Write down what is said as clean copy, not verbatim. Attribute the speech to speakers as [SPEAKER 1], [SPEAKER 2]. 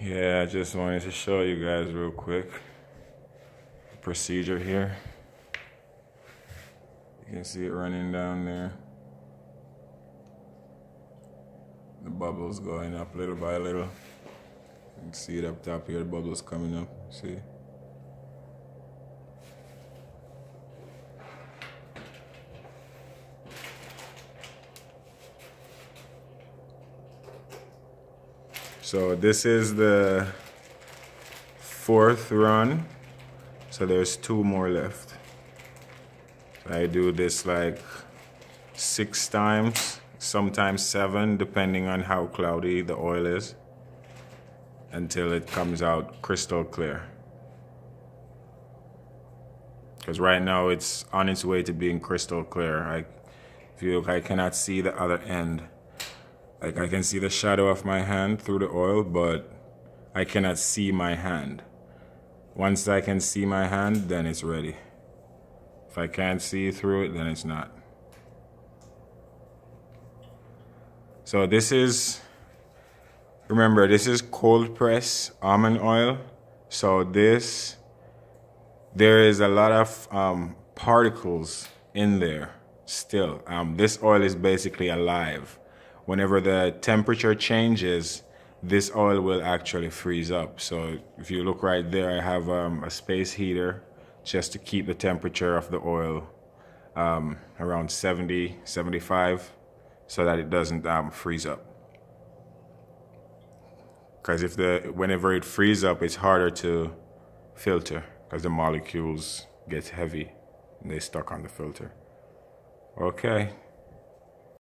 [SPEAKER 1] Yeah, I just wanted to show you guys real quick the procedure here. You can see it running down there. The bubbles going up little by little. You can see it up top here, the bubbles coming up, see? So this is the 4th run, so there's 2 more left. I do this like 6 times, sometimes 7, depending on how cloudy the oil is, until it comes out crystal clear. Because right now it's on its way to being crystal clear. If you look, I cannot see the other end. Like, I can see the shadow of my hand through the oil, but I cannot see my hand. Once I can see my hand, then it's ready. If I can't see through it, then it's not. So this is, remember, this is cold press almond oil. So there is a lot of particles in there still. This oil is basically alive. Whenever the temperature changes, this oil will actually freeze up. So if you look right there, I have a space heater just to keep the temperature of the oil around 70, 75, so that it doesn't freeze up. Because whenever it freezes up, it's harder to filter because the molecules get heavy and they stuck on the filter. Okay.